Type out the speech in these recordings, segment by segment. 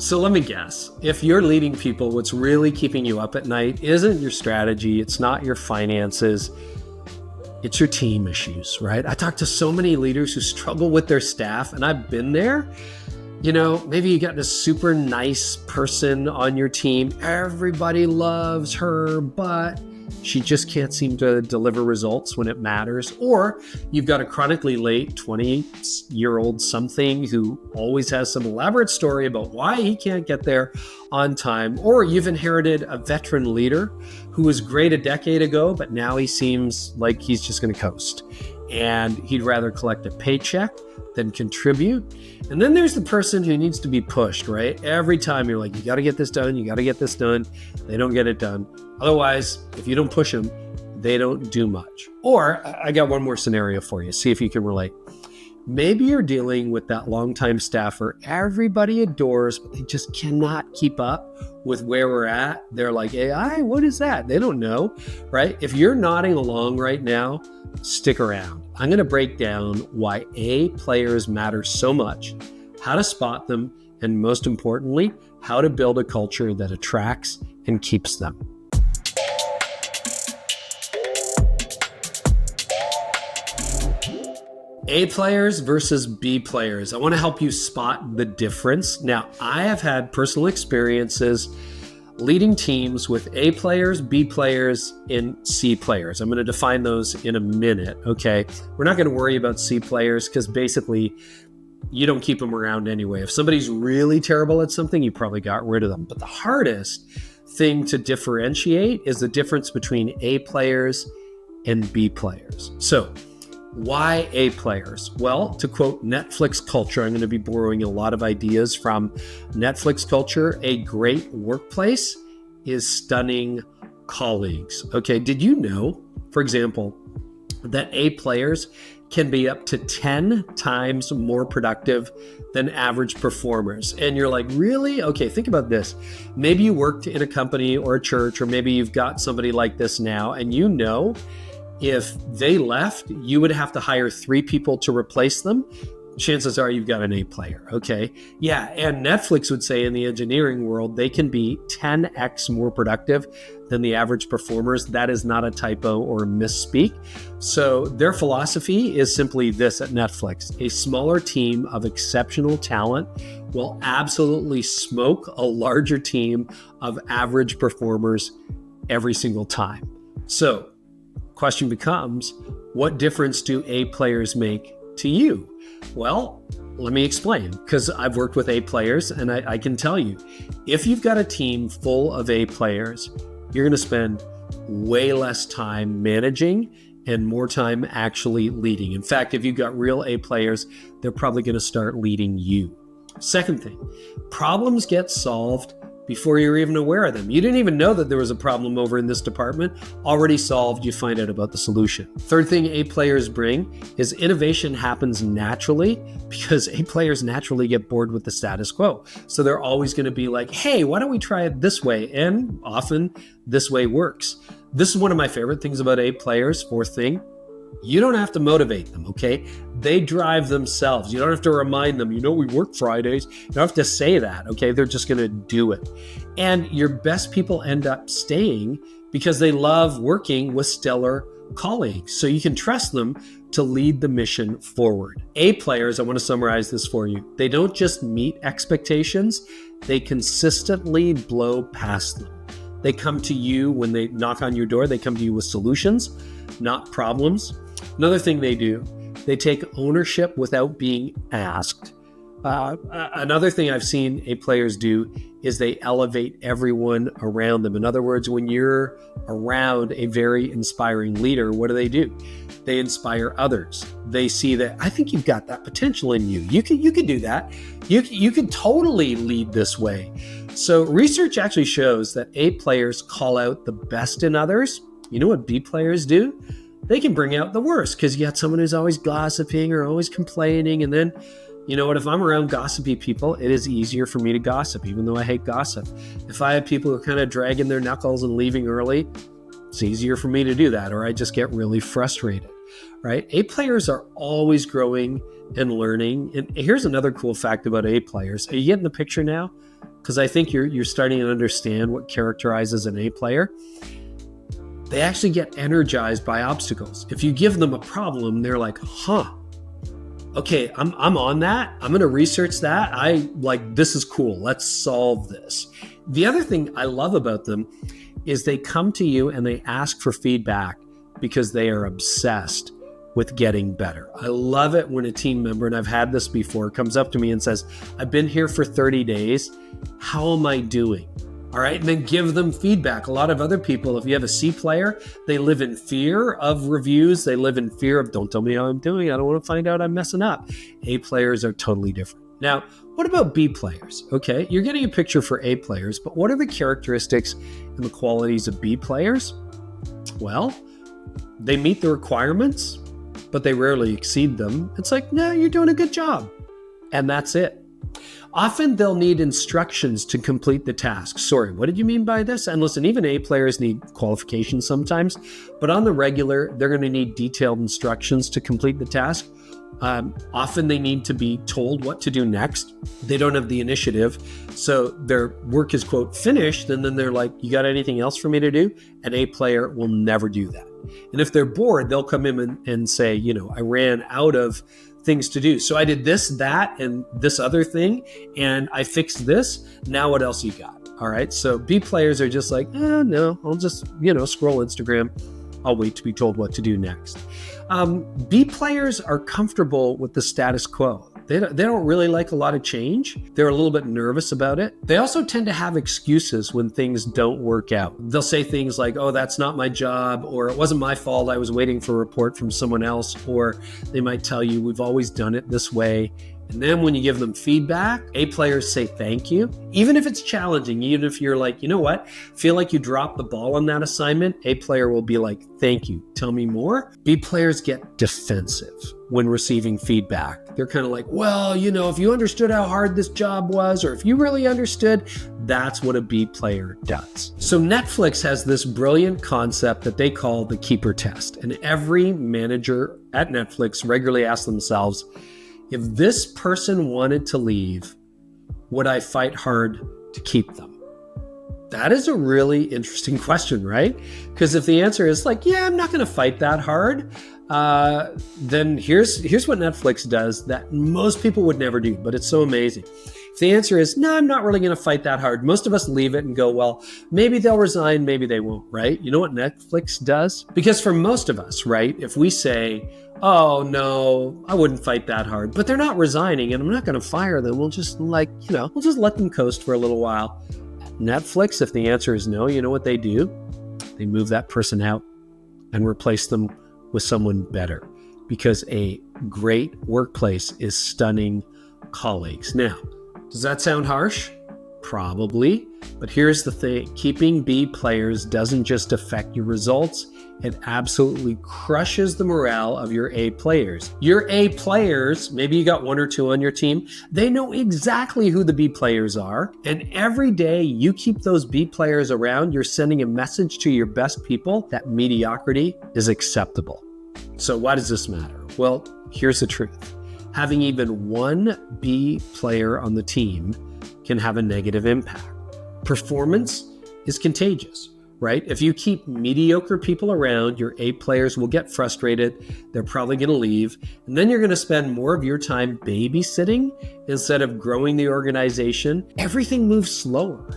So let me guess, if you're leading people, what's really keeping you up at night isn't your strategy, it's not your finances, it's your team issues, right? I talk to so many leaders who struggle with their staff, and I've been there. Maybe you got this super nice person on your team. Everybody loves her, but she just can't seem to deliver results when it matters. Or you've got a chronically late 20-year-old something who always has some elaborate story about why he can't get there on time. Or you've inherited a veteran leader who was great a decade ago, but now he seems like he's just going to coast. And he'd rather collect a paycheck than contribute. And then there's the person who needs to be pushed, right? Every time you're like, you got to get this done, you got to get this done. They don't get it done. Otherwise, if you don't push them, they don't do much. Or I got one more scenario for you. See if you can relate. Maybe you're dealing with that longtime staffer everybody adores, but they just cannot keep up with where we're at. They're like, AI, what is that? They don't know, right? If you're nodding along right now, stick around. I'm going to break down why A players matter so much, how to spot them, and most importantly, how to build a culture that attracts and keeps them. A players versus B players. I want to help you spot the difference. Now, I have had personal experiences leading teams with A players, B players, and C players. I'm going to define those in a minute, okay? We're not going to worry about C players because basically you don't keep them around anyway. If somebody's really terrible at something, you probably got rid of them. But the hardest thing to differentiate is the difference between A players and B players. So, why A players? Well, to quote Netflix culture, I'm going to be borrowing a lot of ideas from Netflix culture. A great workplace is stunning colleagues. Okay, did you know, for example, that A players can be up to 10 times more productive than average performers? And you're like, really? Okay, think about this. Maybe you worked in a company or a church, or maybe you've got somebody like this now, and you know if they left, you would have to hire 3 people to replace them. Chances are you've got an A player, okay? Yeah, and Netflix would say in the engineering world, they can be 10x more productive than the average performers. That is not a typo or a misspeak. So their philosophy is simply this at Netflix: a smaller team of exceptional talent will absolutely smoke a larger team of average performers every single time. So question becomes, what difference do A players make to you? Well, let me explain, because I've worked with A players, and I can tell you, if you've got a team full of A players, you're going to spend way less time managing and more time actually leading. In fact, if you've got real A players, they're probably going to start leading you. Second thing, problems get solved before you're even aware of them. You didn't even know that there was a problem over in this department. Already solved, you find out about the solution. Third thing A players bring is innovation happens naturally because A players naturally get bored with the status quo. So they're always going to be like, hey, why don't we try it this way? And often this way works. This is one of my favorite things about A players. Fourth thing, you don't have to motivate them, okay? They drive themselves. You don't have to remind them, we work Fridays. You don't have to say that, okay? They're just going to do it. And your best people end up staying because they love working with stellar colleagues. So you can trust them to lead the mission forward. A players, I want to summarize this for you. They don't just meet expectations, they consistently blow past them. They come to you when they knock on your door, they come to you with solutions, not problems. Another thing they do, they take ownership without being asked. Another thing I've seen A players do is they elevate everyone around them. In other words, when you're around a very inspiring leader, what do? They inspire others. They see that, I think you've got that potential in you. You could do that. You could totally lead this way. So research actually shows that A players call out the best in others. You know what B players do? They can bring out the worst because you got someone who's always gossiping or always complaining. And then, you know what, if I'm around gossipy people, it is easier for me to gossip, even though I hate gossip. If I have people who are kind of dragging their knuckles and leaving early, it's easier for me to do that, or I just get really frustrated, right? A players are always growing and learning. And here's another cool fact about A players. Are you getting the picture now? because I think you're starting to understand what characterizes an A player. They actually get energized by obstacles. If you give them a problem, they're like, okay, I'm on that. I'm going to research that. This is cool. Let's solve this. The other thing I love about them is they come to you and they ask for feedback because they are obsessed with getting better. I love it when a team member, and I've had this before, comes up to me and says, I've been here for 30 days. How am I doing? All right. And then give them feedback. A lot of other people, if you have a C player, they live in fear of reviews. They live in fear of, don't tell me how I'm doing. I don't want to find out I'm messing up. A players are totally different. Now, what about B players? Okay. You're getting a picture for A players, but what are the characteristics and the qualities of B players? Well, they meet the requirements, but they rarely exceed them. It's like, no, you're doing a good job. And that's it. Often they'll need instructions to complete the task. Sorry, what did you mean by this? And listen, even A players need qualifications sometimes, but on the regular, they're going to need detailed instructions to complete the task. Often they need to be told what to do next. They don't have the initiative. So their work is, quote, finished. And then they're like, you got anything else for me to do? An A player will never do that. And if they're bored, they'll come in and say, I ran out of things to do. So I did this, that, and this other thing, and I fixed this. Now what else you got? All right. So B players are just like, no, I'll just, scroll Instagram. I'll wait to be told what to do next. B players are comfortable with the status quo. They don't really like a lot of change. They're a little bit nervous about it. They also tend to have excuses when things don't work out. They'll say things like, oh, that's not my job, or it wasn't my fault. I was waiting for a report from someone else. Or they might tell you, we've always done it this way. And then when you give them feedback, A players say thank you. Even if it's challenging, even if you're like, you know what, feel like you dropped the ball on that assignment, A player will be like, thank you, tell me more. B players get defensive when receiving feedback. They're kind of like, well, if you understood how hard this job was, or if you really understood, that's what a B player does. So Netflix has this brilliant concept that they call the keeper test. And every manager at Netflix regularly asks themselves, if this person wanted to leave, would I fight hard to keep them? That is a really interesting question, right? Because if the answer is like, yeah, I'm not going to fight that hard, then here's what Netflix does that most people would never do, but it's so amazing. If the answer is, no, I'm not really going to fight that hard, most of us leave it and go, well, maybe they'll resign, maybe they won't, right? You know what Netflix does? Because for most of us, right, if we say, oh, no, I wouldn't fight that hard, but they're not resigning and I'm not going to fire them, we'll just we'll just let them coast for a little while. Netflix, if the answer is no, you know what they do? They move that person out and replace them with someone better, because a great workplace is stunning colleagues. Now, does that sound harsh? Probably, but here's the thing. Keeping B players doesn't just affect your results, it absolutely crushes the morale of your A players. Your A players, maybe you got one or two on your team, they know exactly who the B players are. And every day you keep those B players around, you're sending a message to your best people that mediocrity is acceptable. So why does this matter? Well, here's the truth. Having even one B player on the team can have a negative impact. Performance is contagious, right? If you keep mediocre people around, your A players will get frustrated. They're probably going to leave. And then you're going to spend more of your time babysitting instead of growing the organization. Everything moves slower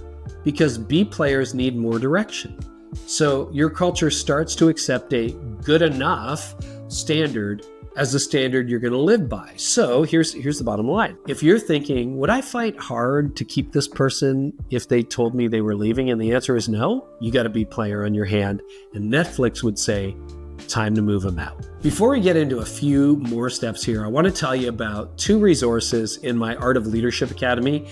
because B players need more direction. So your culture starts to accept a good enough standard as the standard you're going to live by. So here's the bottom line. If you're thinking, would I fight hard to keep this person if they told me they were leaving? And the answer is no, you got a B player on your hand. And Netflix would say, time to move them out. Before we get into a few more steps here, I want to tell you about 2 resources in my Art of Leadership Academy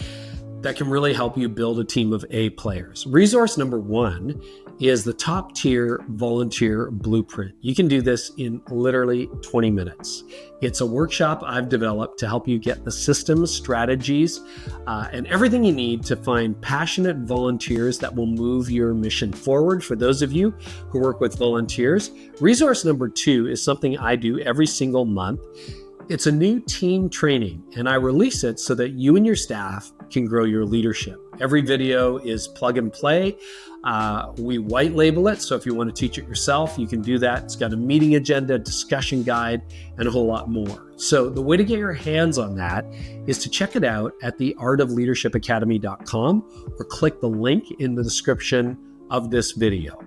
that can really help you build a team of A players. Resource number 1 is the top tier volunteer blueprint. You can do this in literally 20 minutes. It's a workshop I've developed to help you get the systems, strategies, and everything you need to find passionate volunteers that will move your mission forward. For those of you who work with volunteers, resource number 2 is something I do every single month. It's a new team training, and I release it so that you and your staff can grow your leadership. Every video is plug and play. We white label it, so if you want to teach it yourself, you can do that. It's got a meeting agenda, discussion guide, and a whole lot more. So the way to get your hands on that is to check it out at theartofleadershipacademy.com or click the link in the description of this video.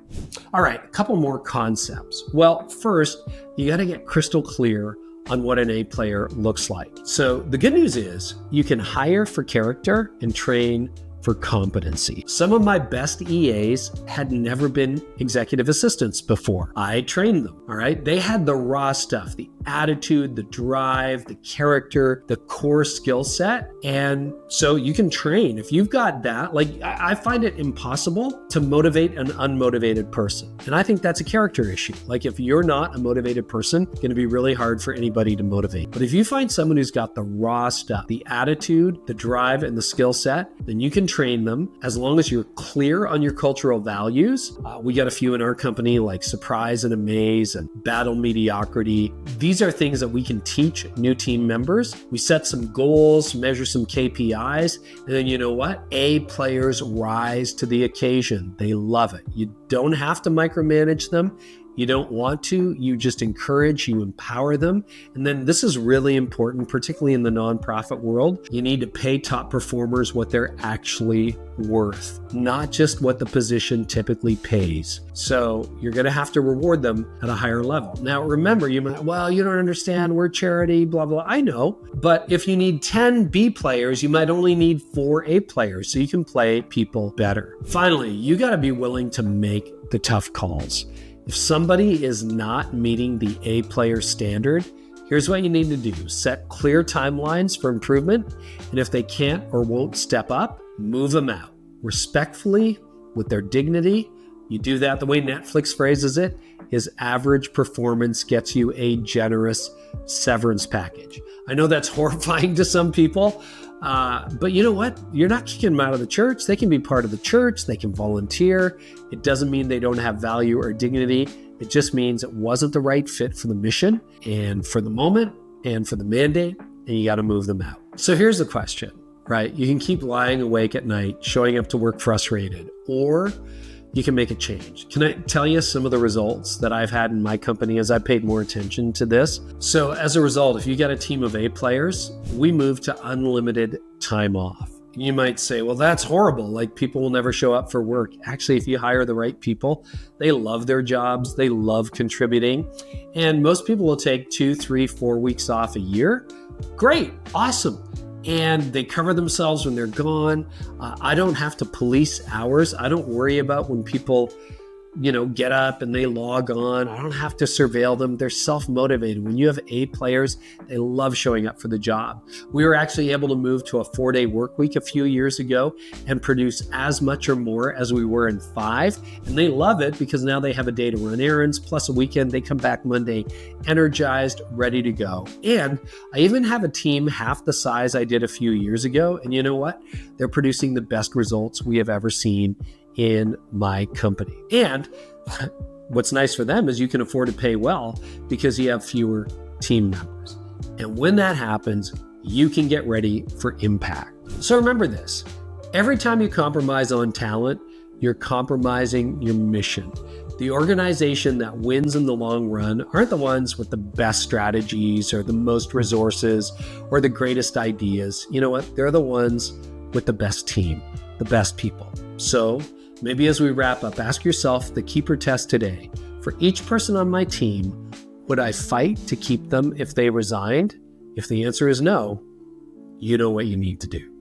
All right, a couple more concepts. Well, first, you got to get crystal clear on what an A player looks like. So the good news is you can hire for character and train for competency. Some of my best EAs had never been executive assistants before. I trained them, all right? They had the raw stuff, the attitude, the drive, the character, the core skill set. And so you can train. If you've got that, like I find it impossible to motivate an unmotivated person. And I think that's a character issue. Like if you're not a motivated person, it's going to be really hard for anybody to motivate. But if you find someone who's got the raw stuff, the attitude, the drive, and the skill set, then you can train them as long as you're clear on your cultural values. We got a few in our company like surprise and amaze and battle mediocrity. These are things that we can teach new team members. We set some goals, measure some KPIs, and then you know what? A players rise to the occasion. They love it. You don't have to micromanage them. You don't want to, you just encourage, you empower them. And then this is really important, particularly in the nonprofit world. You need to pay top performers what they're actually worth, not just what the position typically pays. So you're going to have to reward them at a higher level. Now, remember, you might, well, you don't understand, we're charity, blah, blah. I know, but if you need 10 B players, you might only need 4 A players, so you can play people better. Finally, you got to be willing to make the tough calls. If somebody is not meeting the A player standard, here's what you need to do. Set clear timelines for improvement, and if they can't or won't step up, move them out. Respectfully, with their dignity, you do that. The way Netflix phrases it is average performance gets you a generous severance package. I know that's horrifying to some people, but you know what? You're not kicking them out of the church. They can be part of the church. They can volunteer. It doesn't mean they don't have value or dignity. It just means it wasn't the right fit for the mission and for the moment and for the mandate, and you got to move them out. So here's the question, right? You can keep lying awake at night, showing up to work frustrated, or you can make a change. Can I tell you some of the results that I've had in my company as I paid more attention to this? So as a result, if you got a team of A players, we moved to unlimited time off. You might say, well, that's horrible. Like people will never show up for work. Actually, if you hire the right people, they love their jobs. They love contributing. And most people will take 2, 3, 4 weeks off a year. Great. Awesome. And they cover themselves when they're gone. I don't have to police hours. I don't worry about when people, get up and they log on. I don't have to surveil them. They're self-motivated. When you have A players, they love showing up for the job. We were actually able to move to a 4-day work week a few years ago and produce as much or more as we were in 5. And they love it because now they have a day to run errands, plus a weekend. They come back Monday energized, ready to go. And I even have a team half the size I did a few years ago. And you know what? They're producing the best results we have ever seen in my company. And what's nice for them is you can afford to pay well because you have fewer team members. And when that happens, you can get ready for impact. So remember this, every time you compromise on talent, you're compromising your mission. The organization that wins in the long run aren't the ones with the best strategies or the most resources or the greatest ideas. You know what? They're the ones with the best team, the best people. So maybe as we wrap up, ask yourself the keeper test today. For each person on my team, would I fight to keep them if they resigned? If the answer is no, you know what you need to do.